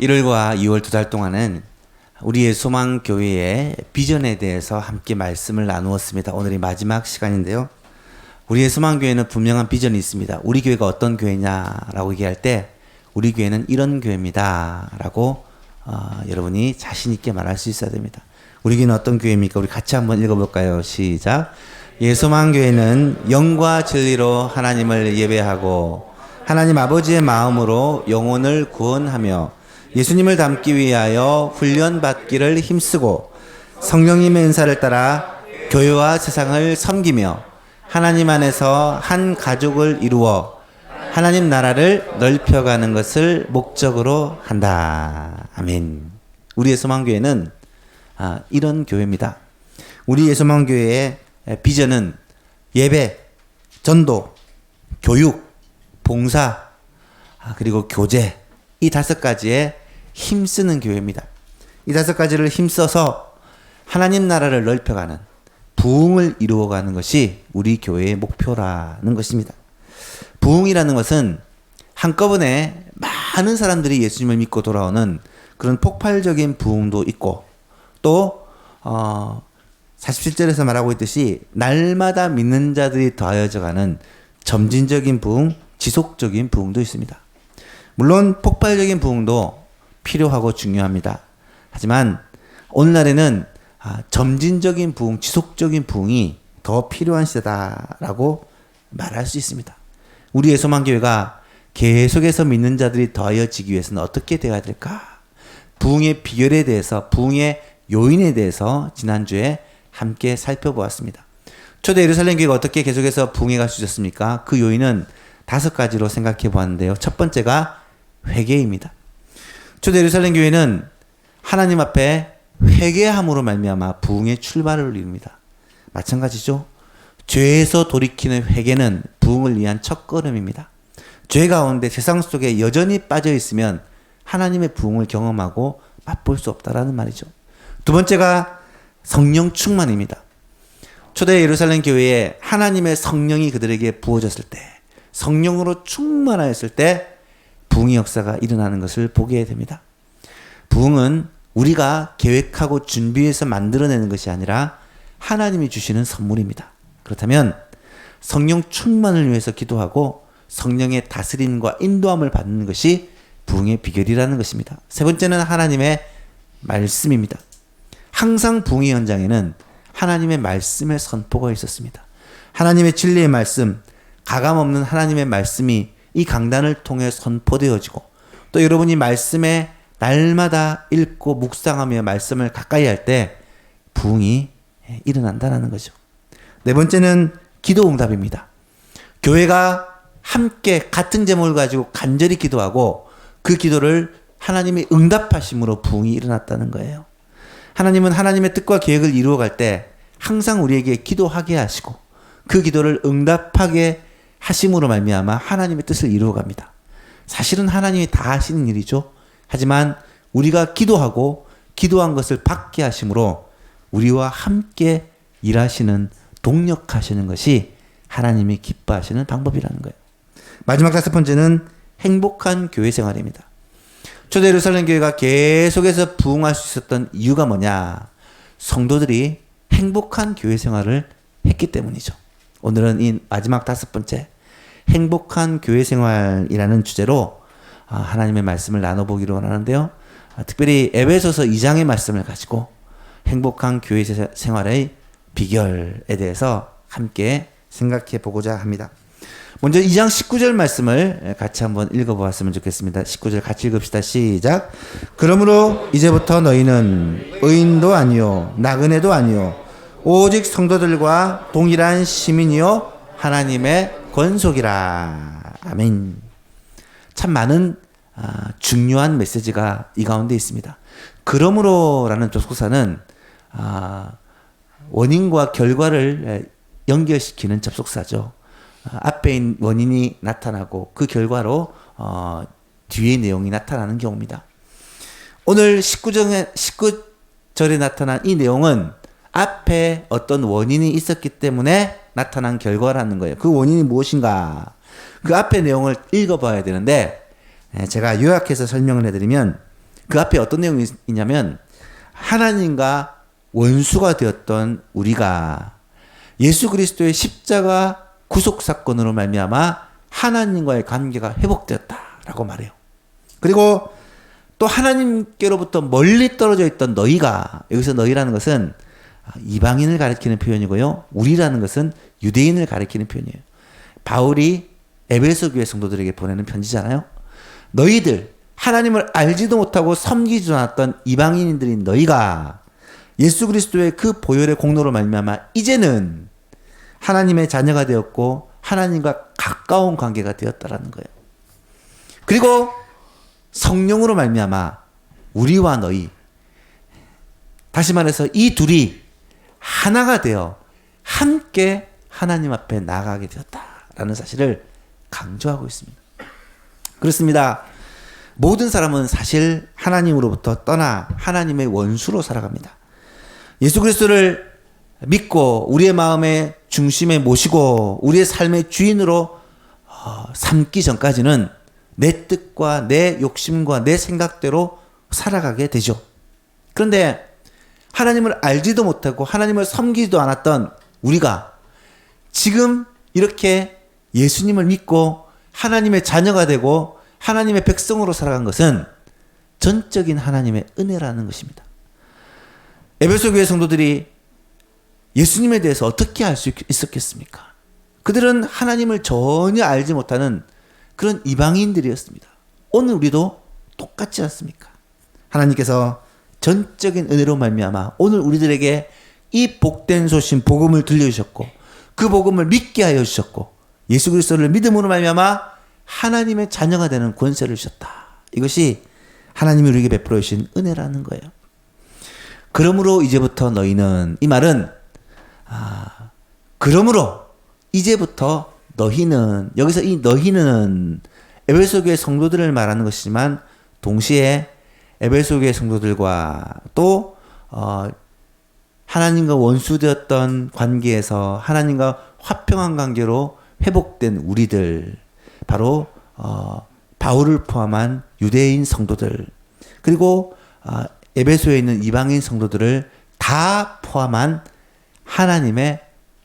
1월과 2월 2달 동안은 우리의 소망교회의 비전에 대해서 함께 말씀을 나누었습니다. 오늘이 마지막 시간인데요. 우리의 소망교회는 분명한 비전이 있습니다. 우리 교회가 어떤 교회냐라고 얘기할 때 우리 교회는 이런 교회입니다 라고 여러분이 자신 있게 말할 수 있어야 됩니다. 우리 교회는 어떤 교회입니까? 우리 같이 한번 읽어볼까요? 시작. 예, 소망교회는 영과 진리로 하나님을 예배하고 하나님 아버지의 마음으로 영혼을 구원하며 예수님을 닮기 위하여 훈련받기를 힘쓰고 성령님의 은사를 따라 교회와 세상을 섬기며 하나님 안에서 한 가족을 이루어 하나님 나라를 넓혀가는 것을 목적으로 한다. 아멘. 우리의 소망교회는 이런 교회입니다. 우리의 소망교회의 비전은 예배, 전도, 교육, 봉사, 그리고 교제, 이 5가지에 힘쓰는 교회입니다. 이 5가지를 힘써서 하나님 나라를 넓혀가는 부흥을 이루어가는 것이 우리 교회의 목표라는 것입니다. 부흥이라는 것은 한꺼번에 많은 사람들이 예수님을 믿고 돌아오는 그런 폭발적인 부흥도 있고 또 47절에서 말하고 있듯이 날마다 믿는 자들이 더하여져가는 점진적인 부흥, 지속적인 부흥도 있습니다. 물론 폭발적인 부흥도 필요하고 중요합니다. 하지만 오늘날에는 점진적인 부흥, 지속적인 부흥이 더 필요한 시대다라고 말할 수 있습니다. 우리의 소망교회가 계속해서 믿는 자들이 더하여지기 위해서는 어떻게 되어야 될까? 부흥의 비결에 대해서, 부흥의 요인에 대해서 지난주에 함께 살펴보았습니다. 초대 예루살렘 교회가 어떻게 계속해서 부흥해 갈 수 있었습니까? 그 요인은 5가지로 생각해 보았는데요. 첫 번째가 회개입니다. 초대 예루살렘 교회는 하나님 앞에 회개함으로 말미암아 부흥의 출발을 이룹니다. 마찬가지죠. 죄에서 돌이키는 회개는 부흥을 위한 첫걸음입니다. 죄 가운데 세상 속에 여전히 빠져 있으면 하나님의 부흥을 경험하고 맛볼 수 없다라는 말이죠. 두 번째가 성령 충만입니다. 초대 예루살렘 교회에 하나님의 성령이 그들에게 부어졌을 때, 성령으로 충만하였을 때 부흥의 역사가 일어나는 것을 보게 됩니다. 부흥은 우리가 계획하고 준비해서 만들어내는 것이 아니라 하나님이 주시는 선물입니다. 그렇다면 성령 충만을 위해서 기도하고 성령의 다스림과 인도함을 받는 것이 부흥의 비결이라는 것입니다. 세 번째는 하나님의 말씀입니다. 항상 부흥의 현장에는 하나님의 말씀의 선포가 있었습니다. 하나님의 진리의 말씀, 가감없는 하나님의 말씀이 이 강단을 통해 선포되어지고 또 여러분이 말씀에 날마다 읽고 묵상하며 말씀을 가까이 할 때 부흥이 일어난다는 거죠. 네 번째는 기도 응답입니다. 교회가 함께 같은 제목을 가지고 간절히 기도하고 그 기도를 하나님이 응답하심으로 부흥이 일어났다는 거예요. 하나님은 하나님의 뜻과 계획을 이루어갈 때 항상 우리에게 기도하게 하시고 그 기도를 응답하게 하심으로 말미암아 하나님의 뜻을 이루어갑니다. 사실은 하나님이 다 하시는 일이죠. 하지만 우리가 기도하고 기도한 것을 받게 하심으로 우리와 함께 일하시는, 동력하시는 것이 하나님이 기뻐하시는 방법이라는 거예요. 마지막 5번째는 행복한 교회 생활입니다. 초대 예루살렘 교회가 계속해서 부흥할 수 있었던 이유가 뭐냐? 성도들이 행복한 교회 생활을 했기 때문이죠. 오늘은 이 마지막 5번째, 행복한 교회 생활이라는 주제로 하나님의 말씀을 나눠보기로 하는데요. 특별히 에베소서 2장의 말씀을 가지고 행복한 교회 생활의 비결에 대해서 함께 생각해 보고자 합니다. 먼저 2장 19절 말씀을 같이 한번 읽어보았으면 좋겠습니다. 19절 같이 읽읍시다. 시작. 그러므로 이제부터 너희는 의인도 아니요 나그네도 아니요 오직 성도들과 동일한 시민이요 하나님의 권속이라. 아멘. 참 많은 중요한 메시지가 이 가운데 있습니다. 그러므로라는 접속사는 원인과 결과를 연결시키는 접속사죠. 앞에 있는 원인이 나타나고 그 결과로 뒤의 내용이 나타나는 경우입니다. 오늘 19절에 나타난 이 내용은 앞에 어떤 원인이 있었기 때문에 나타난 결과라는 거예요. 그 원인이 무엇인가? 그 앞에 내용을 읽어봐야 되는데 제가 요약해서 설명을 해드리면 그 앞에 어떤 내용이 있냐면 하나님과 원수가 되었던 우리가 예수 그리스도의 십자가 구속 사건으로 말미암아 하나님과의 관계가 회복되었다라고 말해요. 그리고 또 하나님께로부터 멀리 떨어져 있던 너희가, 여기서 너희라는 것은 이방인을 가리키는 표현이고요. 우리라는 것은 유대인을 가리키는 표현이에요. 바울이 에베소 교회 성도들에게 보내는 편지잖아요. 너희들 하나님을 알지도 못하고 섬기지도 않았던 이방인들인 너희가 예수 그리스도의 그 보혈의 공로로 말미암아 이제는 하나님의 자녀가 되었고 하나님과 가까운 관계가 되었다라는 거예요. 그리고 성령으로 말미암아 우리와 너희, 다시 말해서 이 둘이 하나가 되어 함께 하나님 앞에 나아가게 되었다라는 사실을 강조하고 있습니다. 그렇습니다. 모든 사람은 사실 하나님으로부터 떠나 하나님의 원수로 살아갑니다. 예수 그리스도를 믿고 우리의 마음의 중심에 모시고 우리의 삶의 주인으로 삼기 전까지는 내 뜻과 내 욕심과 내 생각대로 살아가게 되죠. 그런데 하나님을 알지도 못하고 하나님을 섬기지도 않았던 우리가 지금 이렇게 예수님을 믿고 하나님의 자녀가 되고 하나님의 백성으로 살아간 것은 전적인 하나님의 은혜라는 것입니다. 에베소 교회 성도들이 예수님에 대해서 어떻게 알 수 있었겠습니까? 그들은 하나님을 전혀 알지 못하는 그런 이방인들이었습니다. 오늘 우리도 똑같지 않습니까? 하나님께서 전적인 은혜로 말미암아 오늘 우리들에게 이 복된 소식 복음을 들려주셨고 그 복음을 믿게 하여 주셨고 예수 그리스도를 믿음으로 말미암아 하나님의 자녀가 되는 권세를 주셨다. 이것이 하나님이 우리에게 베풀어 주신 은혜라는 거예요. 그러므로 이제부터 너희는, 이 말은 그러므로 이제부터 너희는, 여기서 이 너희는 에베소 교회 성도들을 말하는 것이지만 동시에 에베소 교회 성도들과 또 하나님과 원수되었던 관계에서 하나님과 화평한 관계로 회복된 우리들, 바로 바울을 포함한 유대인 성도들, 그리고 에베소에 있는 이방인 성도들을 다 포함한 하나님의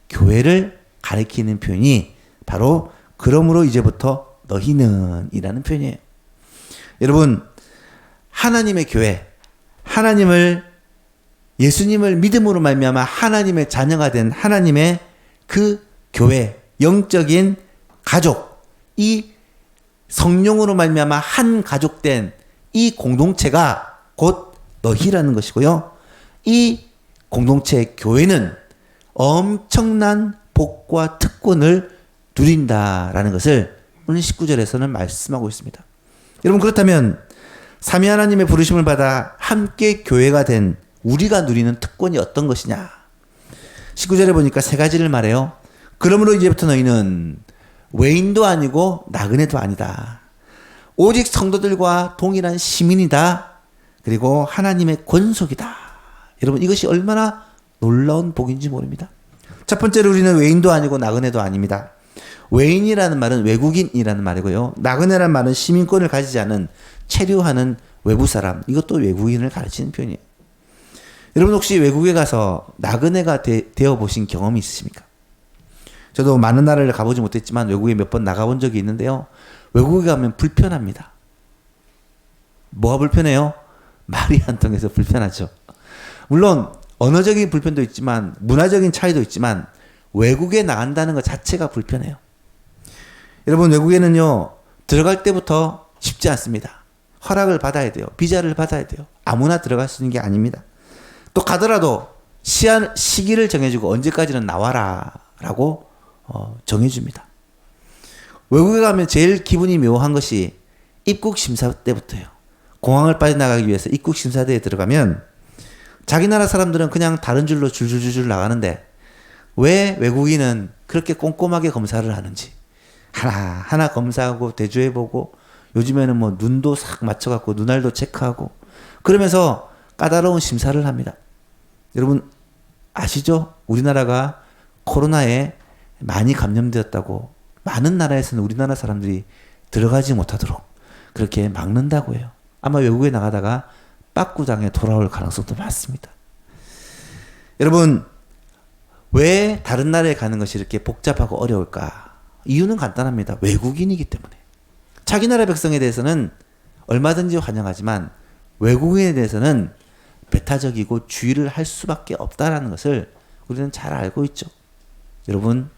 교회를 가리키는 표현이 바로 그러므로 이제부터 너희는 이라는 표현이에요. 여러분, 하나님의 교회, 예수님을 믿음으로 말미암아 하나님의 자녀가 된 하나님의 그 교회, 영적인 가족, 이 성령으로 말미암아 한 가족된 이 공동체가 곧 너희라는 것이고요. 이 공동체의 교회는 엄청난 복과 특권을 누린다라는 것을 오늘 19절에서는 말씀하고 있습니다. 여러분, 그렇다면 삼위 하나님의 부르심을 받아 함께 교회가 된 우리가 누리는 특권이 어떤 것이냐? 19절에 보니까 세 가지를 말해요. 그러므로 이제부터 너희는 외인도 아니고 나그네도 아니다. 오직 성도들과 동일한 시민이다. 그리고 하나님의 권속이다. 여러분, 이것이 얼마나 놀라운 복인지 모릅니다. 첫 번째로 우리는 외인도 아니고 나그네도 아닙니다. 외인이라는 말은 외국인이라는 말이고요. 나그네라는 말은 시민권을 가지지 않은 체류하는 외부 사람, 이것도 외국인을 가르치는 표현이에요. 여러분, 혹시 외국에 가서 나그네가 되어 보신 경험이 있으십니까? 저도 많은 나라를 가보지 못했지만 외국에 몇 번 나가본 적이 있는데요. 외국에 가면 불편합니다. 뭐가 불편해요? 말이 안 통해서 불편하죠. 물론 언어적인 불편도 있지만 문화적인 차이도 있지만 외국에 나간다는 것 자체가 불편해요. 여러분, 외국에는요, 들어갈 때부터 쉽지 않습니다. 허락을 받아야 돼요. 비자를 받아야 돼요. 아무나 들어갈 수 있는 게 아닙니다. 또 가더라도 시기를 정해주고 언제까지는 나와라 라고 정해줍니다. 외국에 가면 제일 기분이 묘한 것이 입국 심사 때부터예요. 공항을 빠져나가기 위해서 입국 심사대에 들어가면 자기 나라 사람들은 그냥 다른 줄로 줄줄줄 나가는데 왜 외국인은 그렇게 꼼꼼하게 검사를 하는지 하나하나 검사하고 대조해보고 요즘에는 뭐 눈도 싹 맞춰갖고 눈알도 체크하고 그러면서 까다로운 심사를 합니다. 여러분 아시죠? 우리나라가 코로나에 많이 감염되었다고 많은 나라에서는 우리나라 사람들이 들어가지 못하도록 그렇게 막는다고 해요. 아마 외국에 나가다가 빠꾸장에 돌아올 가능성도 많습니다. 여러분, 왜 다른 나라에 가는 것이 이렇게 복잡하고 어려울까? 이유는 간단합니다. 외국인이기 때문에. 자기 나라 백성에 대해서는 얼마든지 환영하지만 외국인에 대해서는 배타적이고 주의를 할 수밖에 없다는 것을 우리는 잘 알고 있죠. 여러분,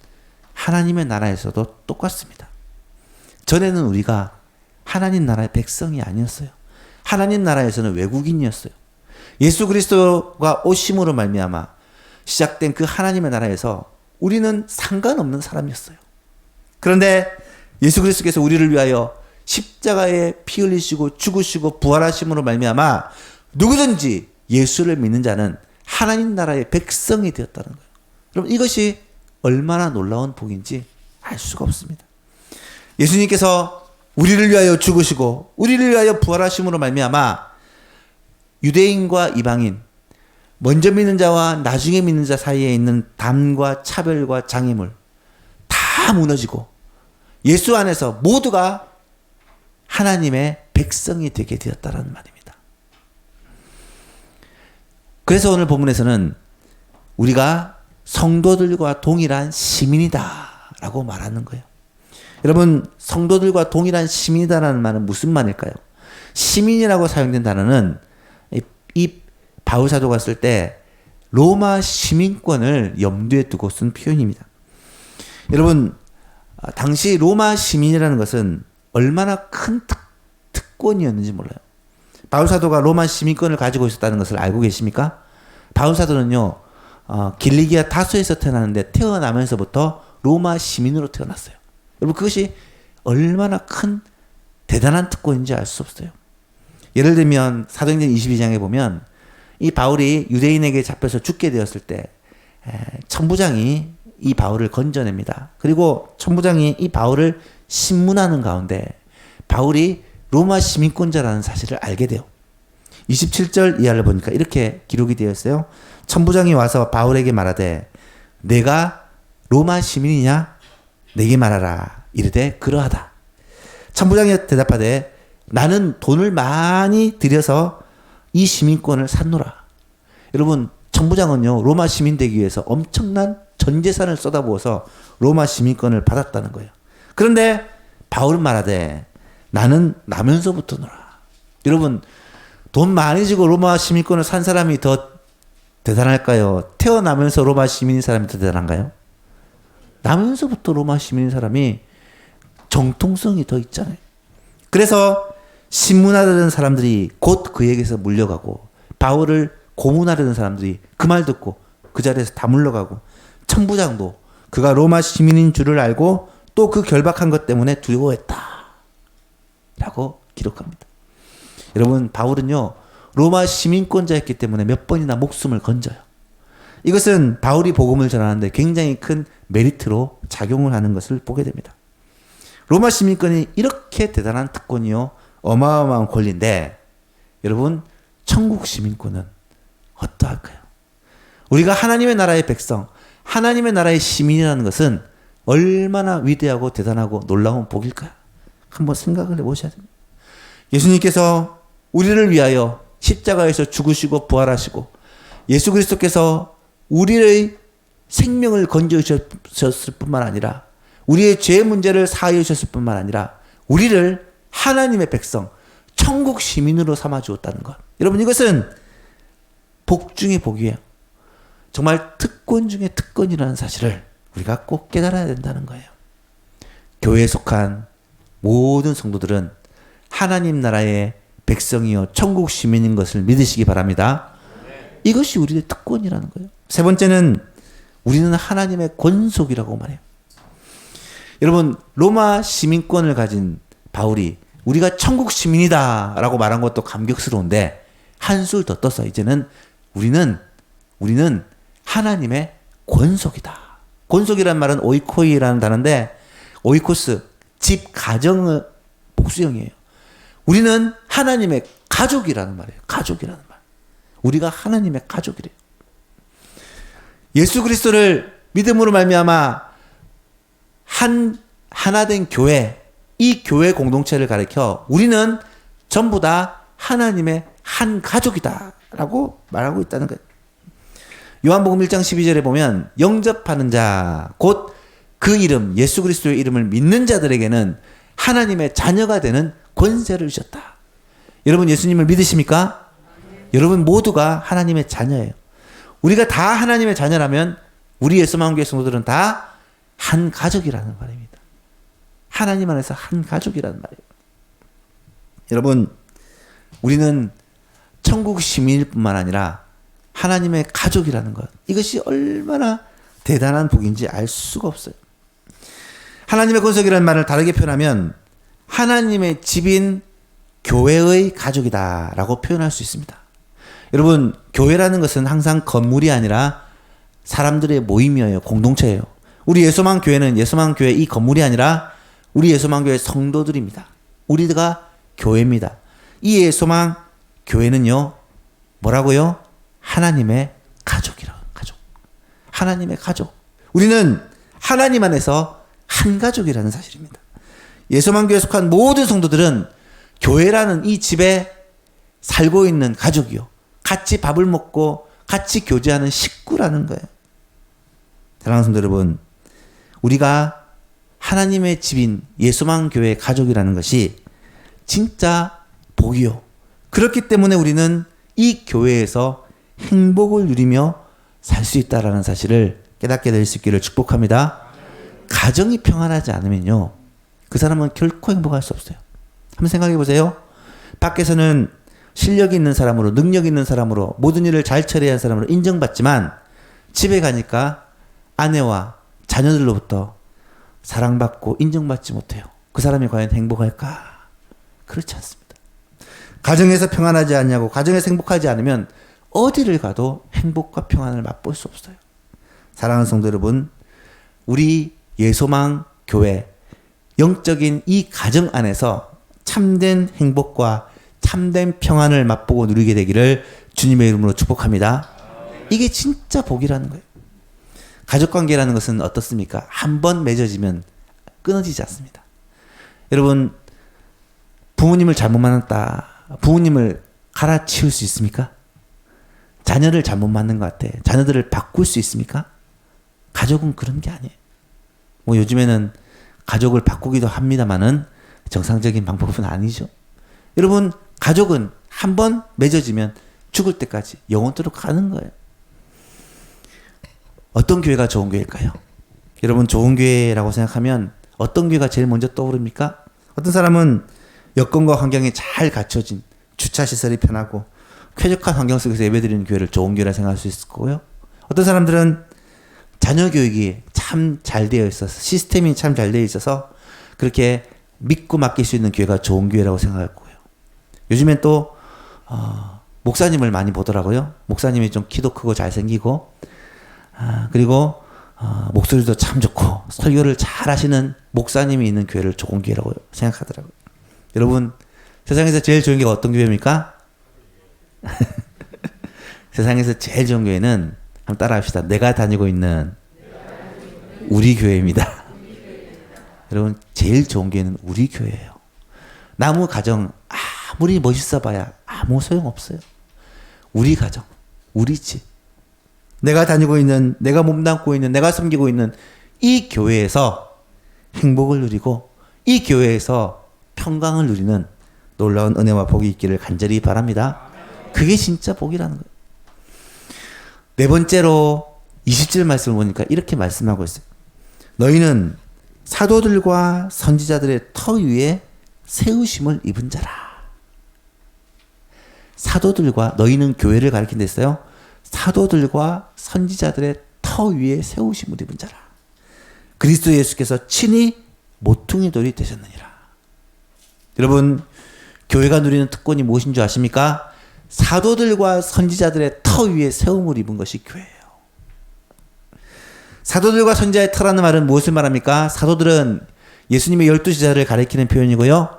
하나님의 나라에서도 똑같습니다. 전에는 우리가 하나님 나라의 백성이 아니었어요. 하나님 나라에서는 외국인이었어요. 예수 그리스도가 오심으로 말미암아 시작된 그 하나님의 나라에서 우리는 상관없는 사람이었어요. 그런데 예수 그리스도께서 우리를 위하여 십자가에 피 흘리시고 죽으시고 부활하심으로 말미암아 누구든지 예수를 믿는 자는 하나님 나라의 백성이 되었다는 거예요. 여러분, 이것이 얼마나 놀라운 복인지 알 수가 없습니다. 예수님께서 우리를 위하여 죽으시고 우리를 위하여 부활하심으로 말미암아 유대인과 이방인, 먼저 믿는 자와 나중에 믿는 자 사이에 있는 담과 차별과 장애물 다 무너지고 예수 안에서 모두가 하나님의 백성이 되게 되었다는 말입니다. 그래서 오늘 본문에서는 우리가 성도들과 동일한 시민이다라고 말하는 거예요. 여러분, 성도들과 동일한 시민이다라는 말은 무슨 말일까요? 시민이라고 사용된 단어는 이 바울 사도가 쓸 때 로마 시민권을 염두에 두고 쓴 표현입니다. 여러분, 당시 로마 시민이라는 것은 얼마나 큰 특권이었는지 몰라요. 바울 사도가 로마 시민권을 가지고 있었다는 것을 알고 계십니까? 바울 사도는요, 길리기아 다소에서 태어났는데 태어나면서부터 로마 시민으로 태어났어요. 여러분, 그것이 얼마나 큰 대단한 특권인지 알 수 없어요. 예를 들면 사도행전 22장에 보면 이 바울이 유대인에게 잡혀서 죽게 되었을 때 천부장이 이 바울을 건져냅니다. 그리고 천부장이 이 바울을 신문하는 가운데 바울이 로마 시민권자라는 사실을 알게 돼요. 27절 이하를 보니까 이렇게 기록이 되어 있어요. 천부장이 와서 바울에게 말하되 내가 로마 시민이냐? 내게 말하라. 이르되 그러하다. 천부장이 대답하되 나는 돈을 많이 들여서 이 시민권을 샀노라. 여러분, 천부장은요, 로마 시민 되기 위해서 엄청난 전 재산을 쏟아부어서 로마 시민권을 받았다는 거예요. 그런데 바울은 말하되 나는 나면서부터 놀아. 여러분, 돈 많이 주고 로마 시민권을 산 사람이 더 대단할까요? 태어나면서 로마 시민인 사람이 더 대단한가요? 나면서부터 로마 시민인 사람이 정통성이 더 있잖아요. 그래서 신문하려는 사람들이 곧 그에게서 물려가고 바울을 고문하려는 사람들이 그 말 듣고 그 자리에서 다 물러가고 천부장도 그가 로마 시민인 줄을 알고 또 그 결박한 것 때문에 두려워했다 라고 기록합니다. 여러분, 바울은요, 로마 시민권자였기 때문에 몇 번이나 목숨을 건져요. 이것은 바울이 복음을 전하는데 굉장히 큰 메리트로 작용을 하는 것을 보게 됩니다. 로마 시민권이 이렇게 대단한 특권이요, 어마어마한 권리인데 여러분, 천국 시민권은 어떠할까요? 우리가 하나님의 나라의 백성, 하나님의 나라의 시민이라는 것은 얼마나 위대하고 대단하고 놀라운 복일까요? 한번 생각을 해보셔야 됩니다. 예수님께서 우리를 위하여 십자가에서 죽으시고 부활하시고 예수 그리스도께서 우리의 생명을 건져주셨을 뿐만 아니라 우리의 죄 문제를 사하여 주셨을 뿐만 아니라 우리를 하나님의 백성, 천국 시민으로 삼아 주었다는 것. 여러분, 이것은 복 중의 복이에요. 정말 특권 중의 특권이라는 사실을 우리가 꼭 깨달아야 된다는 거예요. 교회에 속한 모든 성도들은 하나님 나라의 백성이요 천국 시민인 것을 믿으시기 바랍니다. 이것이 우리의 특권이라는 거예요. 세 번째는 우리는 하나님의 권속이라고 말해요. 여러분, 로마 시민권을 가진 바울이 우리가 천국 시민이다 라고 말한 것도 감격스러운데 한술 더 떠서 이제는 우리는 하나님의 권속이다. 권속이란 말은 오이코이라는 단어인데 오이코스, 집, 가정의 복수형이에요. 우리는 하나님의 가족이라는 말이에요. 가족이라는 말. 우리가 하나님의 가족이래요. 예수 그리스도를 믿음으로 말미암아 하나된 교회, 이 교회 공동체를 가리켜 우리는 전부 다 하나님의 한 가족이다라고 말하고 있다는 거예요. 요한복음 1장 12절에 보면 영접하는 자, 곧 그 이름, 예수 그리스도의 이름을 믿는 자들에게는 하나님의 자녀가 되는 권세를 주셨다. 여러분 예수님을 믿으십니까? 여러분 모두가 하나님의 자녀예요. 우리가 다 하나님의 자녀라면 우리 예수만교회 성도들은 다 한 가족이라는 말입니다. 하나님 안에서 한 가족이라는 말이에요. 여러분 우리는 천국 시민일 뿐만 아니라 하나님의 가족이라는 것, 이것이 얼마나 대단한 복인지 알 수가 없어요. 하나님의 권속이라는 말을 다르게 표현하면 하나님의 집인 교회의 가족이다라고 표현할 수 있습니다. 여러분 교회라는 것은 항상 건물이 아니라 사람들의 모임이에요. 공동체예요. 우리 예수만 교회는 예수만 교회 이 건물이 아니라 우리 예수만 교회 성도들입니다. 우리가 교회입니다. 이 예수만 교회는요 뭐라고요? 하나님의 가족이라고. 가족. 하나님의 가족. 우리는 하나님 안에서 한 가족이라는 사실입니다. 예수만 교회에 속한 모든 성도들은 교회라는 이 집에 살고 있는 가족이요. 같이 밥을 먹고 같이 교제하는 식구라는 거예요. 사랑하는 성도 여러분, 우리가 하나님의 집인 예수만 교회의 가족이라는 것이 진짜 복이요. 그렇기 때문에 우리는 이 교회에서 행복을 누리며 살 수 있다라는 사실을 깨닫게 될 수 있기를 축복합니다. 가정이 평안하지 않으면요, 그 사람은 결코 행복할 수 없어요. 한번 생각해 보세요. 밖에서는 실력이 있는 사람으로, 능력 있는 사람으로, 모든 일을 잘 처리한 사람으로 인정받지만 집에 가니까 아내와 자녀들로부터 사랑받고 인정받지 못해요. 그 사람이 과연 행복할까? 그렇지 않습니다. 가정에서 평안하지 않냐고, 가정에서 행복하지 않으면 어디를 가도 행복과 평안을 맛볼 수 없어요. 사랑하는 성도 여러분, 우리 예소망 교회 영적인 이 가정 안에서 참된 행복과 참된 평안을 맛보고 누리게 되기를 주님의 이름으로 축복합니다. 이게 진짜 복이라는 거예요. 가족관계라는 것은 어떻습니까? 한번 맺어지면 끊어지지 않습니다. 여러분, 부모님을 잘못 만났다, 부모님을 갈아치울 수 있습니까? 자녀를 잘못 만난 것 같아, 자녀들을 바꿀 수 있습니까? 가족은 그런 게 아니에요. 뭐 요즘에는 가족을 바꾸기도 합니다만은 정상적인 방법은 아니죠. 여러분, 가족은 한번 맺어지면 죽을 때까지 영원토록 가는 거예요. 어떤 교회가 좋은 교회일까요? 여러분, 좋은 교회라고 생각하면 어떤 교회가 제일 먼저 떠오릅니까? 어떤 사람은 여건과 환경이 잘 갖춰진, 주차시설이 편하고 쾌적한 환경 속에서 예배드리는 교회를 좋은 교회라 생각할 수 있을 거고요. 어떤 사람들은 자녀 교육이 참 잘 되어 있어서, 시스템이 참 잘 되어 있어서 그렇게 믿고 맡길 수 있는 교회가 좋은 교회라고 생각할 거고요. 요즘엔 또 목사님을 많이 보더라고요. 목사님이 좀 키도 크고 잘생기고, 그리고 목소리도 참 좋고 설교를 잘 하시는 목사님이 있는 교회를 좋은 교회라고 생각하더라고요. 여러분, 세상에서 제일 좋은 교회가 어떤 교회입니까? 세상에서 제일 좋은 교회는, 한번 따라 합시다. 내가 다니고 있는 우리 교회입니다. 여러분, 제일 좋은 교회는 우리 교회예요. 나무 가정 아무리 멋있어 봐야 아무 소용없어요. 우리 가정, 우리 집, 내가 다니고 있는, 내가 몸담고 있는, 내가 섬기고 있는 이 교회에서 행복을 누리고 이 교회에서 평강을 누리는 놀라운 은혜와 복이 있기를 간절히 바랍니다. 그게 진짜 복이라는 거예요. 네 번째로 20절 말씀을 보니까 이렇게 말씀하고 있어요. 너희는 사도들과 선지자들의 터 위에 세우심을 입은 자라. 사도들과, 너희는 교회를 가리킨 데 있어요. 사도들과 선지자들의 터 위에 세우심을 입은 자라. 그리스도 예수께서 친히 모퉁이 돌이 되셨느니라. 여러분, 교회가 누리는 특권이 무엇인 줄 아십니까? 사도들과 선지자들의 터 위에 세움을 입은 것이 교회예요. 사도들과 선지자의 터라는 말은 무엇을 말합니까? 사도들은 예수님의 12제자를 가리키는 표현이고요.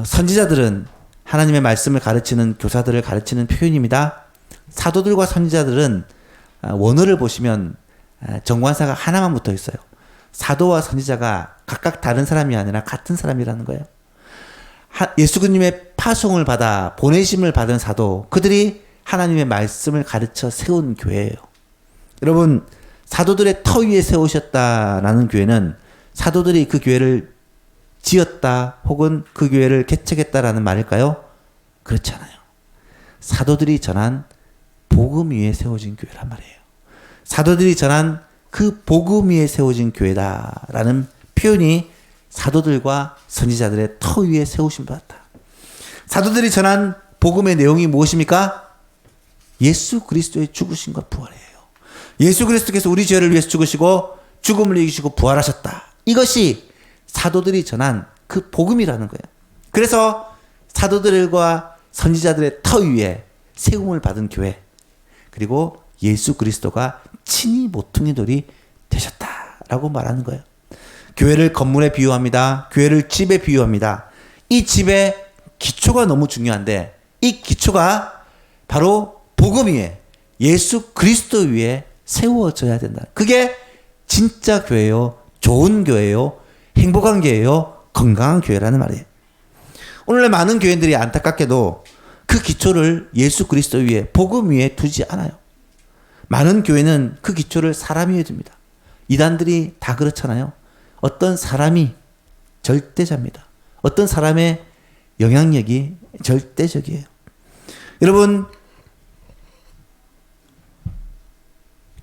선지자들은 하나님의 말씀을 가르치는 교사들을 가르치는 표현입니다. 사도들과 선지자들은 원어를 보시면 정관사가 하나만 붙어 있어요. 사도와 선지자가 각각 다른 사람이 아니라 같은 사람이라는 거예요. 예수님의 파송을 받아 보내심을 받은 사도, 그들이 하나님의 말씀을 가르쳐 세운 교회예요. 여러분, 사도들의 터 위에 세우셨다라는 교회는 사도들이 그 교회를 지었다 혹은 그 교회를 개척했다라는 말일까요? 그렇지 않아요. 사도들이 전한 복음 위에 세워진 교회란 말이에요. 사도들이 전한 그 복음 위에 세워진 교회다라는 표현이 사도들과 선지자들의 터 위에 세우심 받았다. 사도들이 전한 복음의 내용이 무엇입니까? 예수 그리스도의 죽으심과 부활이에요. 예수 그리스도께서 우리 죄를 위해서 죽으시고 죽음을 이기시고 부활하셨다. 이것이 사도들이 전한 그 복음이라는 거예요. 그래서 사도들과 선지자들의 터 위에 세움을 받은 교회, 그리고 예수 그리스도가 친히 모퉁이 돌이 되셨다라고 말하는 거예요. 교회를 건물에 비유합니다. 교회를 집에 비유합니다. 이 집의 기초가 너무 중요한데 이 기초가 바로 복음 위에 예수 그리스도 위에 세워져야 된다. 그게 진짜 교회요, 좋은 교회요, 행복한 교회요, 건강한 교회라는 말이에요. 오늘날 많은 교회들이 안타깝게도 그 기초를 예수 그리스도 위에, 복음 위에 두지 않아요. 많은 교회는 그 기초를 사람 위에 둡니다. 이단들이 다 그렇잖아요. 어떤 사람이 절대자입니다. 어떤 사람의 영향력이 절대적이에요. 여러분,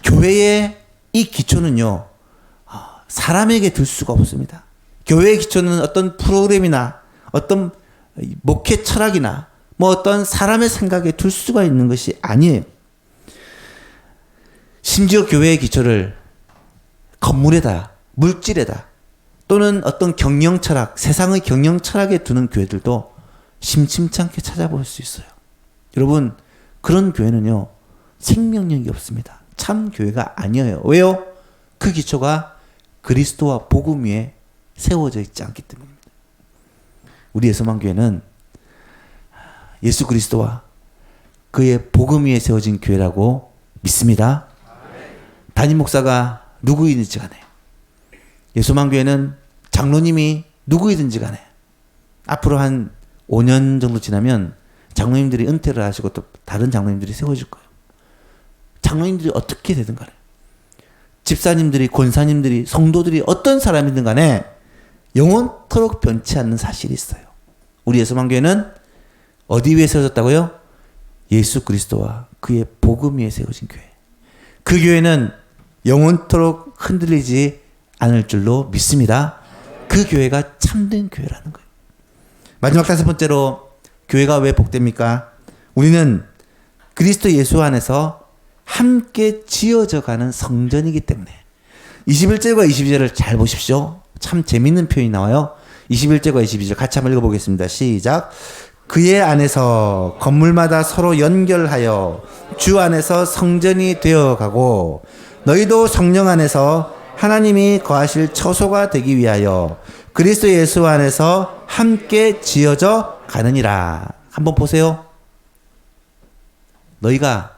교회의 이 기초는요, 사람에게 둘 수가 없습니다. 교회의 기초는 어떤 프로그램이나 어떤 목회 철학이나 뭐 어떤 사람의 생각에 둘 수가 있는 것이 아니에요. 심지어 교회의 기초를 건물에다, 물질에다, 또는 어떤 경영 철학, 세상의 경영 철학에 두는 교회들도 심심찮게 찾아볼 수 있어요. 여러분, 그런 교회는요, 생명력이 없습니다. 참 교회가 아니에요. 왜요? 그 기초가 그리스도와 복음 위에 세워져 있지 않기 때문입니다. 우리 예수만교회는 예수 그리스도와 그의 복음 위에 세워진 교회라고 믿습니다. 담임 목사가 누구이든지 간에, 예수만교회는 장로님이 누구이든지 간에 앞으로 한 5년 정도 지나면 장로님들이 은퇴를 하시고 또 다른 장로님들이 세워질 거예요. 장로님들이 어떻게 되든 간에, 집사님들이, 권사님들이, 성도들이 어떤 사람이든 간에 영원토록 변치 않는 사실이 있어요. 우리 예수만교회는 어디 위에 세워졌다고요? 예수 그리스도와 그의 복음 위에 세워진 교회. 그 교회는 영원토록 흔들리지 않을 줄로 믿습니다. 그 교회가 참된 교회라는 거예요. 마지막 5번째로, 교회가 왜 복됩니까? 우리는 그리스도 예수 안에서 함께 지어져 가는 성전이기 때문에. 21절과 22절을 잘 보십시오. 참 재밌는 표현이 나와요. 21절과 22절 같이 한번 읽어보겠습니다. 시작. 그의 안에서 건물마다 서로 연결하여 주 안에서 성전이 되어가고 너희도 성령 안에서 하나님이 거하실 처소가 되기 위하여 그리스도 예수 안에서 함께 지어져 가느니라. 한번 보세요. 너희가,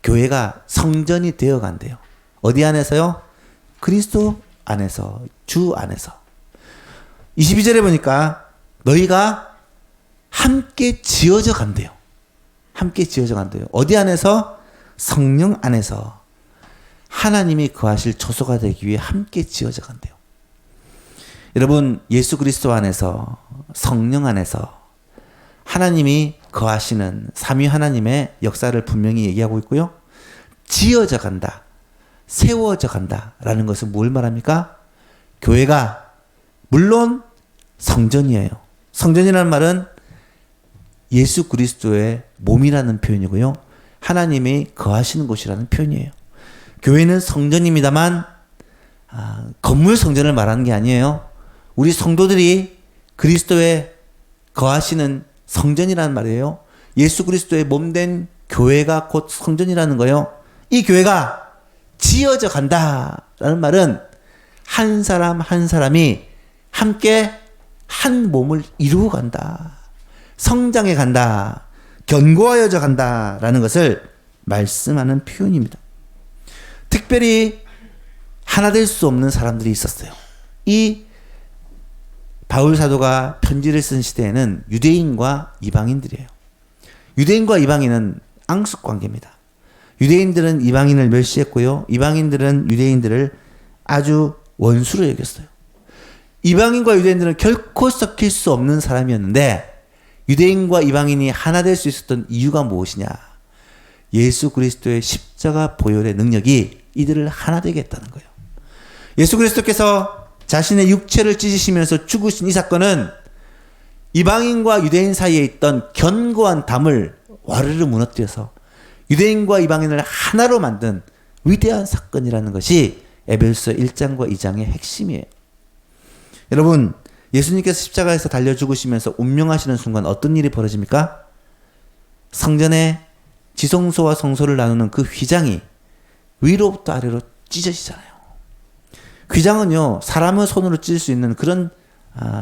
교회가 성전이 되어 간대요. 어디 안에서요? 그리스도 안에서, 주 안에서. 22절에 보니까 너희가 함께 지어져 간대요. 함께 지어져 간대요. 어디 안에서? 성령 안에서 하나님이 거하실 처소가 되기 위해 함께 지어져 간대요. 여러분, 예수 그리스도 안에서, 성령 안에서 하나님이 거하시는 삼위 하나님의 역사를 분명히 얘기하고 있고요. 지어져 간다, 세워져 간다라는 것은 뭘 말합니까? 교회가 물론 성전이에요. 성전이라는 말은 예수 그리스도의 몸이라는 표현이고요. 하나님이 거하시는 곳이라는 표현이에요. 교회는 성전입니다만 건물 성전을 말하는 게 아니에요. 우리 성도들이 그리스도의 거하시는 성전이라는 말이에요. 예수 그리스도의 몸된 교회가 곧 성전이라는 거예요. 이 교회가 지어져 간다라는 말은 한 사람 한 사람이 함께 한 몸을 이루어 간다, 성장해 간다, 견고하여져 간다라는 것을 말씀하는 표현입니다. 특별히 하나 될 수 없는 사람들이 있었어요. 이 바울 사도가 편지를 쓴 시대에는 유대인과 이방인들이에요. 유대인과 이방인은 앙숙 관계입니다. 유대인들은 이방인을 멸시했고요. 이방인들은 유대인들을 아주 원수로 여겼어요. 이방인과 유대인들은 결코 섞일 수 없는 사람이었는데 유대인과 이방인이 하나 될 수 있었던 이유가 무엇이냐? 예수 그리스도의 십자가 보혈의 능력이 이들을 하나 되게 했다는 거예요. 예수 그리스도께서 자신의 육체를 찢으시면서 죽으신 이 사건은 이방인과 유대인 사이에 있던 견고한 담을 와르르 무너뜨려서 유대인과 이방인을 하나로 만든 위대한 사건이라는 것이 에베소서 1장과 2장의 핵심이에요. 여러분, 예수님께서 십자가에서 달려 죽으시면서 운명하시는 순간 어떤 일이 벌어집니까? 성전의 지성소와 성소를 나누는 그 휘장이 위로부터 아래로 찢어지잖아요. 휘장은요, 사람의 손으로 찢을 수 있는 그런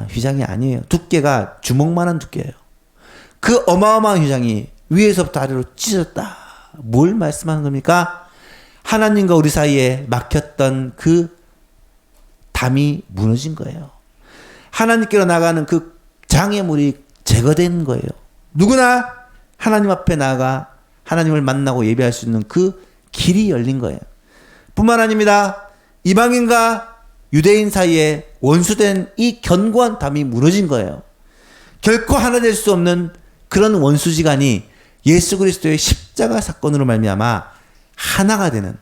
휘장이 아니에요. 두께가 주먹만한 두께예요. 그 어마어마한 휘장이 위에서부터 아래로 찢어졌다. 뭘 말씀하는 겁니까? 하나님과 우리 사이에 막혔던 그 담이 무너진 거예요. 하나님께로 나가는 그 장애물이 제거된 거예요. 누구나 하나님 앞에 나아가 하나님을 만나고 예배할 수 있는 그 길이 열린 거예요. 뿐만 아닙니다. 이방인과 유대인 사이에 원수된 이 견고한 담이 무너진 거예요. 결코 하나 될 수 없는 그런 원수지간이 예수 그리스도의 십자가 사건으로 말미암아 하나가 되는,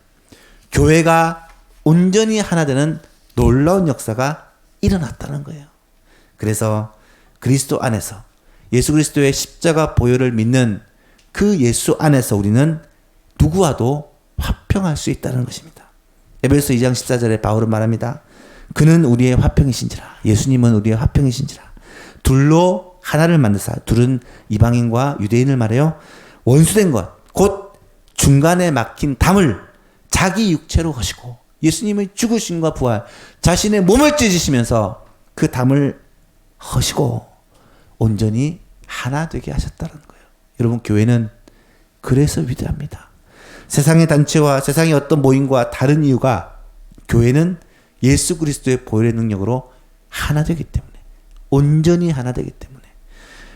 교회가 온전히 하나 되는 놀라운 역사가 일어났다는 거예요. 그래서 그리스도 안에서 예수 그리스도의 십자가 보혈을 믿는 그 예수 안에서 우리는 누구와도 화평할 수 있다는 것입니다. 에베소서 2장 14절에 바울은 말합니다. 그는 우리의 화평이신지라. 예수님은 우리의 화평이신지라. 둘로 하나를 만드사. 둘은 이방인과 유대인을 말해요. 원수된 것, 곧 중간에 막힌 담을 자기 육체로 허시고 예수님의 죽으심과 부활, 자신의 몸을 찢으시면서 그 담을 허시고 온전히 하나 되게 하셨다는 거예요. 여러분, 교회는 그래서 위대합니다. 세상의 단체와 세상의 어떤 모임과 다른 이유가 교회는 예수 그리스도의 보혈의 능력으로 하나 되기 때문에, 온전히 하나 되기 때문에,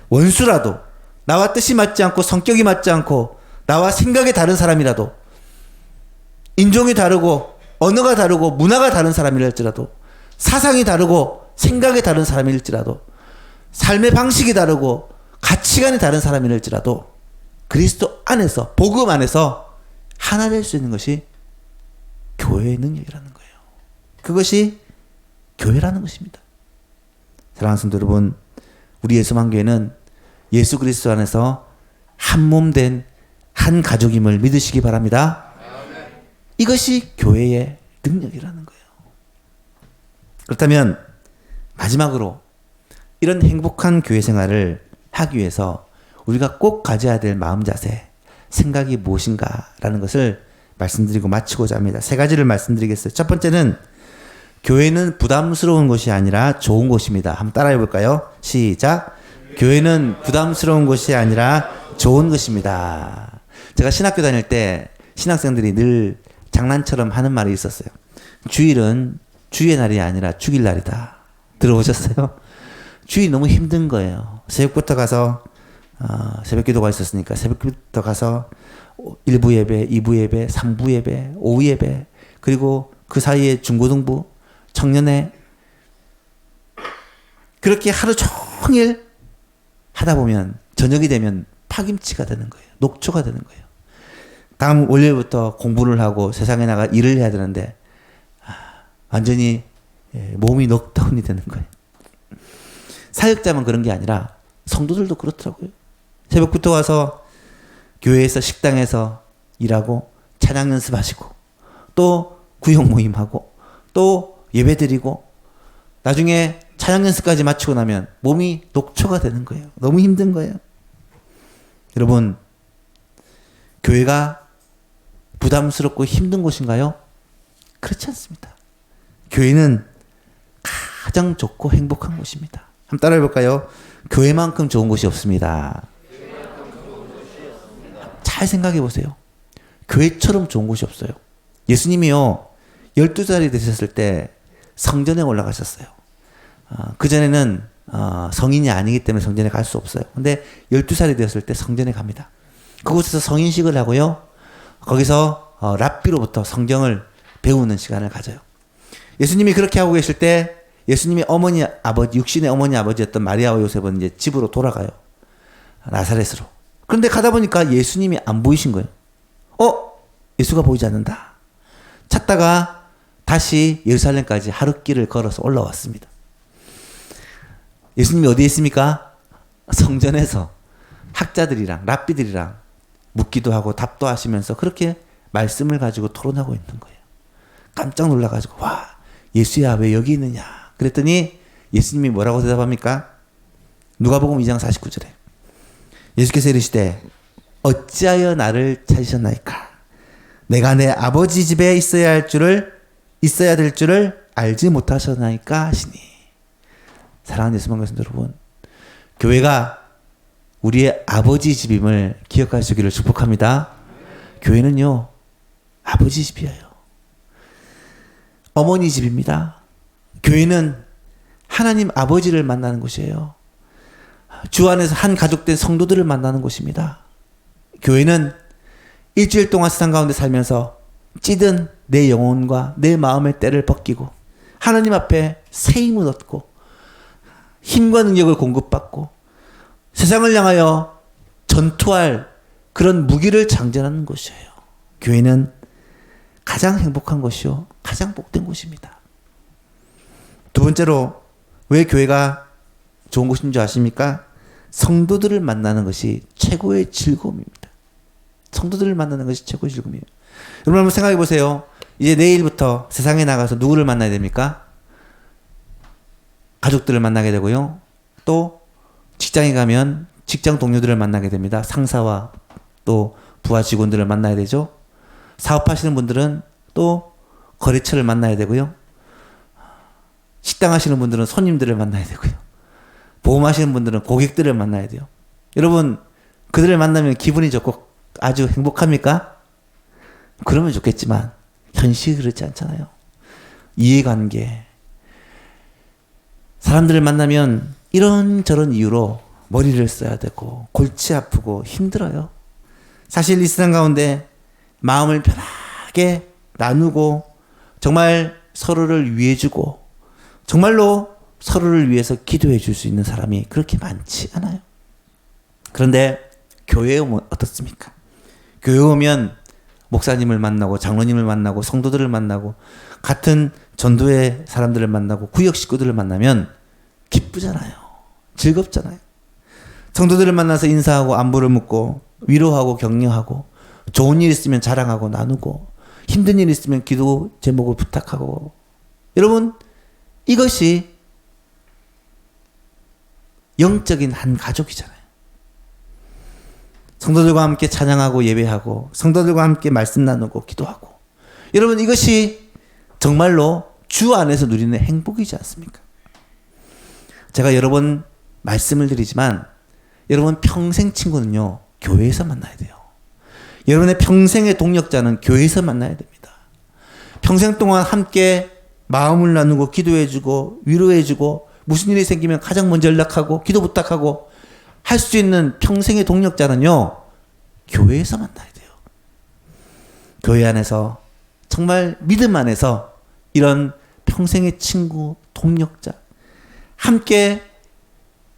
원수라도 나와 뜻이 맞지 않고 성격이 맞지 않고 나와 생각이 다른 사람이라도, 인종이 다르고 언어가 다르고 문화가 다른 사람이랄지라도, 사상이 다르고 생각이 다른 사람일지라도, 삶의 방식이 다르고 가치관이 다른 사람이랄지라도 그리스도 안에서, 복음 안에서 하나 될 수 있는 것이 교회의 능력이라는 거예요. 그것이 교회라는 것입니다. 사랑하는 성도 여러분, 우리 예수만교회는 예수 그리스도 안에서 한 몸 된 한 가족임을 믿으시기 바랍니다. 이것이 교회의 능력이라는 거예요. 그렇다면 마지막으로 이런 행복한 교회 생활을 하기 위해서 우리가 꼭 가져야 될 마음 자세, 생각이 무엇인가라는 것을 말씀드리고 마치고자 합니다. 세 가지를 말씀드리겠어요. 첫 번째는 교회는 부담스러운 곳이 아니라 좋은 곳입니다. 한번 따라해 볼까요? 시작. 교회는 부담스러운 곳이 아니라 좋은 것입니다. 제가 신학교 다닐 때 신학생들이 늘 장난처럼 하는 말이 있었어요. 주일은 주의 날이 아니라 죽일 날이다. 들어보셨어요? 주일 너무 힘든 거예요. 새벽부터 가서 새벽 기도가 있었으니까 새벽부터 가서 1부 예배, 2부 예배, 3부 예배, 오후 예배, 그리고 그 사이에 중고등부, 청년회, 그렇게 하루 종일 하다 보면 저녁이 되면 파김치가 되는 거예요. 녹초가 되는 거예요. 다음 월요일부터 공부를 하고 세상에 나가 일을 해야 되는데 완전히 몸이 녹다운이 되는 거예요. 사역자만 그런 게 아니라 성도들도 그렇더라고요. 새벽부터 와서 교회에서 식당에서 일하고 찬양 연습하시고 또 구역 모임하고 또 예배 드리고 나중에 찬양 연습까지 마치고 나면 몸이 녹초가 되는 거예요. 너무 힘든 거예요. 여러분, 교회가 부담스럽고 힘든 곳인가요? 그렇지 않습니다. 교회는 가장 좋고 행복한 곳입니다. 한번 따라해 볼까요? 교회만큼 좋은 곳이 없습니다. 잘 생각해 보세요. 교회처럼 좋은 곳이 없어요. 예수님이요, 12살이 되셨을 때 성전에 올라가셨어요. 그전에는 성인이 아니기 때문에 성전에 갈 수 없어요. 근데 12살이 되었을 때 성전에 갑니다. 그곳에서 성인식을 하고요. 거기서 랍비로부터 성경을 배우는 시간을 가져요. 예수님이 그렇게 하고 계실 때 예수님의 어머니 아버지, 육신의 어머니 아버지였던 마리아와 요셉은 이제 집으로 돌아가요. 나사렛으로. 그런데 가다 보니까 예수님이 안 보이신 거예요. 예수가 보이지 않는다. 찾다가 다시 예루살렘까지 하룻길을 걸어서 올라왔습니다. 예수님이 어디에 있습니까? 성전에서 학자들이랑 랍비들이랑 묻기도 하고 답도 하시면서 그렇게 말씀을 가지고 토론하고 있는 거예요. 깜짝 놀라가지고 와, 예수야 왜 여기 있느냐 그랬더니 예수님이 뭐라고 대답합니까? 누가복음 2장 49절에 예수께서 이르시되 어찌하여 나를 찾으셨나이까? 내가 내 아버지 집에 있어야 될 줄을 알지 못하셨나이까 하시니. 사랑하는 예수 만나신 여러분, 교회가 우리의 아버지 집임을 기억하시기를 축복합니다. 교회는요, 아버지 집이에요. 어머니 집입니다. 교회는 하나님 아버지를 만나는 곳이에요. 주 안에서 한 가족된 성도들을 만나는 곳입니다. 교회는 일주일 동안 세상 가운데 살면서 찌든 내 영혼과 내 마음의 때를 벗기고 하나님 앞에 새 힘을 얻고 힘과 능력을 공급받고 세상을 향하여 전투할 그런 무기를 장전하는 곳이에요. 교회는 가장 행복한 곳이요, 가장 복된 곳입니다. 두 번째로 왜 교회가 좋은 곳인 줄 아십니까? 성도들을 만나는 것이 최고의 즐거움입니다. 성도들을 만나는 것이 최고의 즐거움이에요. 여러분 한번 생각해 보세요. 이제 내일부터 세상에 나가서 누구를 만나야 됩니까? 가족들을 만나게 되고요. 또 직장에 가면 직장 동료들을 만나게 됩니다. 상사와 또 부하 직원들을 만나야 되죠. 사업하시는 분들은 또 거래처를 만나야 되고요. 식당 하시는 분들은 손님들을 만나야 되고요. 보험하시는 분들은 고객들을 만나야 돼요. 여러분, 그들을 만나면 기분이 좋고 아주 행복합니까? 그러면 좋겠지만 현실이 그렇지 않잖아요. 이해관계. 사람들을 만나면 이런저런 이유로 머리를 써야 되고 골치 아프고 힘들어요. 사실 이 세상 가운데 마음을 편하게 나누고 정말 서로를 위해주고 정말로 서로를 위해서 기도해 줄 수 있는 사람이 그렇게 많지 않아요. 그런데 교회에 오면 어떻습니까? 교회에 오면 목사님을 만나고 장로님을 만나고 성도들을 만나고 같은 전도의 사람들을 만나고 구역 식구들을 만나면 기쁘잖아요. 즐겁잖아요. 성도들을 만나서 인사하고 안부를 묻고 위로하고 격려하고 좋은 일 있으면 자랑하고 나누고 힘든 일 있으면 기도 제목을 부탁하고. 여러분, 이것이 영적인 한 가족이잖아요. 성도들과 함께 찬양하고 예배하고 성도들과 함께 말씀 나누고 기도하고. 여러분, 이것이 정말로 주 안에서 누리는 행복이지 않습니까? 제가 여러 번 말씀을 드리지만 여러분 평생 친구는요, 교회에서 만나야 돼요. 여러분의 평생의 동력자는 교회에서 만나야 됩니다. 평생 동안 함께 마음을 나누고 기도해주고 위로해주고 무슨 일이 생기면 가장 먼저 연락하고 기도 부탁하고 할 수 있는 평생의 동력자는요, 교회에서 만나야 돼요. 교회 안에서 정말 믿음 안에서 이런 평생의 친구, 동력자, 함께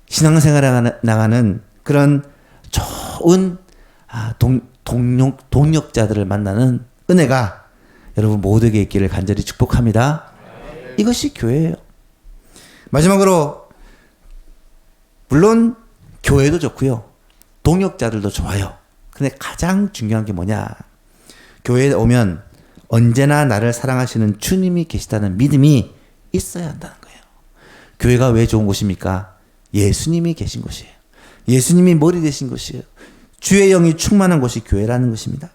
신앙생활에 나가는 그런 좋은 동력자들을 만나는 은혜가 여러분 모두에게 있기를 간절히 축복합니다. 이것이 교회예요. 마지막으로 물론 교회도 좋고요. 동역자들도 좋아요. 근데 가장 중요한 게 뭐냐? 교회에 오면 언제나 나를 사랑하시는 주님이 계시다는 믿음이 있어야 한다는 거예요. 교회가 왜 좋은 곳입니까? 예수님이 계신 곳이에요. 예수님이 머리 되신 곳이에요. 주의 영이 충만한 곳이 교회라는 것입니다.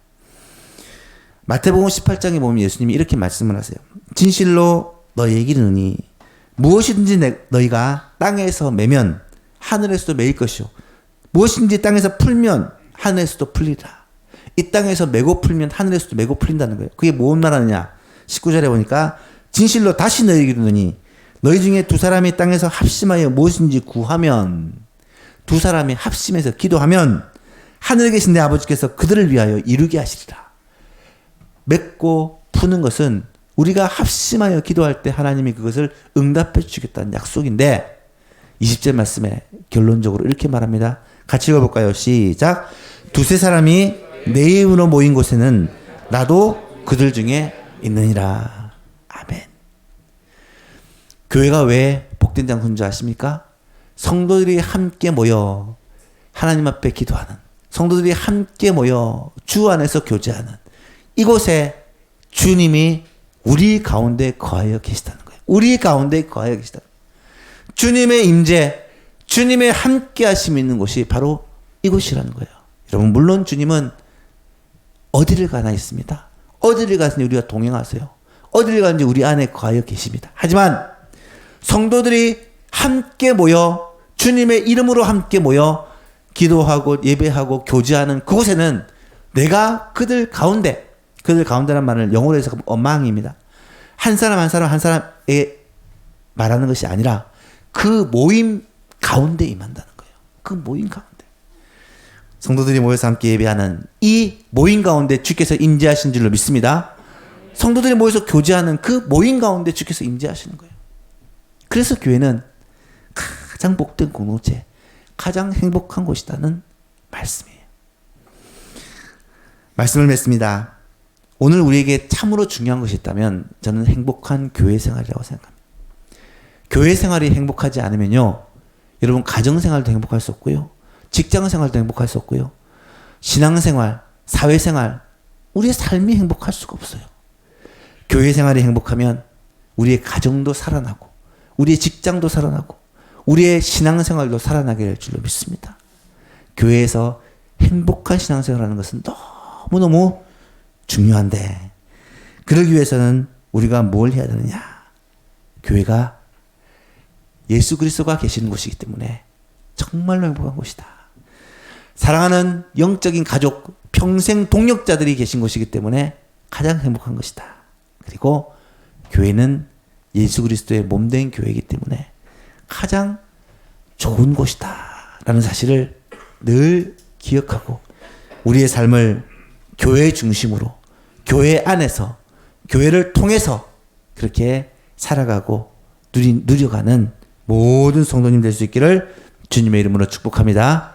마태복음 18장에 보면 예수님이 이렇게 말씀을 하세요. 진실로 너희에게 이르노니 무엇이든지 너희가 땅에서 매면 하늘에서도 매일 것이요 무엇인지 땅에서 풀면 하늘에서도 풀리라. 이 땅에서 매고 풀면 하늘에서도 매고 풀린다는 거예요. 그게 뭔 말하느냐? 19절에 보니까 진실로 다시 너희에게 이르노니 너희 중에 두 사람이 땅에서 합심하여 무엇인지 구하면, 두 사람이 합심해서 기도하면 하늘에 계신 내 아버지께서 그들을 위하여 이루게 하시리라. 맺고 푸는 것은 우리가 합심하여 기도할 때 하나님이 그것을 응답해 주겠다는 약속인데, 20절 말씀에 결론적으로 이렇게 말합니다. 같이 읽어볼까요? 시작. 두세 사람이 내 이름으로 모인 곳에는 나도 그들 중에 있느니라. 아멘. 교회가 왜 복된 장소인 줄 아십니까? 성도들이 함께 모여 하나님 앞에 기도하는, 성도들이 함께 모여 주 안에서 교제하는 이곳에 주님이 우리 가운데 거하여 계시다는 거예요. 우리 가운데 거하여 계시다. 주님의 임재, 주님의 함께 하심이 있는 곳이 바로 이곳이라는 거예요. 여러분, 물론 주님은 어디를 가나 있습니다. 어디를 가든지 우리가 동행하세요. 어디를 가든지 우리 안에 거하여 계십니다. 하지만 성도들이 함께 모여 주님의 이름으로 함께 모여 기도하고 예배하고 교제하는 그곳에는 내가 그들 가운데란 말을 영어로 해서 어망입니다. 한 사람 한 사람에 말하는 것이 아니라 그 모임 가운데 임한다는 거예요. 그 모임 가운데. 성도들이 모여서 함께 예배하는 이 모임 가운데 주께서 임재하신 줄로 믿습니다. 성도들이 모여서 교제하는 그 모임 가운데 주께서 임재하시는 거예요. 그래서 교회는 가장 복된 공동체, 가장 행복한 곳이라는 말씀이에요. 말씀을 맺습니다. 오늘 우리에게 참으로 중요한 것이 있다면 저는 행복한 교회 생활이라고 생각합니다. 교회 생활이 행복하지 않으면요, 여러분 가정생활도 행복할 수 없고요, 직장생활도 행복할 수 없고요, 신앙생활, 사회생활, 우리의 삶이 행복할 수가 없어요. 교회 생활이 행복하면 우리의 가정도 살아나고 우리의 직장도 살아나고 우리의 신앙생활도 살아나게 될 줄로 믿습니다. 교회에서 행복한 신앙생활을 하는 것은 너무너무 중요한데, 그러기 위해서는 우리가 뭘 해야 되느냐? 교회가 예수 그리스도가 계시는 곳이기 때문에 정말로 행복한 곳이다. 사랑하는 영적인 가족, 평생 동역자들이 계신 곳이기 때문에 가장 행복한 것이다. 그리고 교회는 예수 그리스도의 몸된 교회이기 때문에 가장 좋은 곳이다 라는 사실을 늘 기억하고 우리의 삶을 교회 중심으로, 교회 안에서, 교회를 통해서 그렇게 살아가고 누려가는 모든 성도님 될 수 있기를 주님의 이름으로 축복합니다.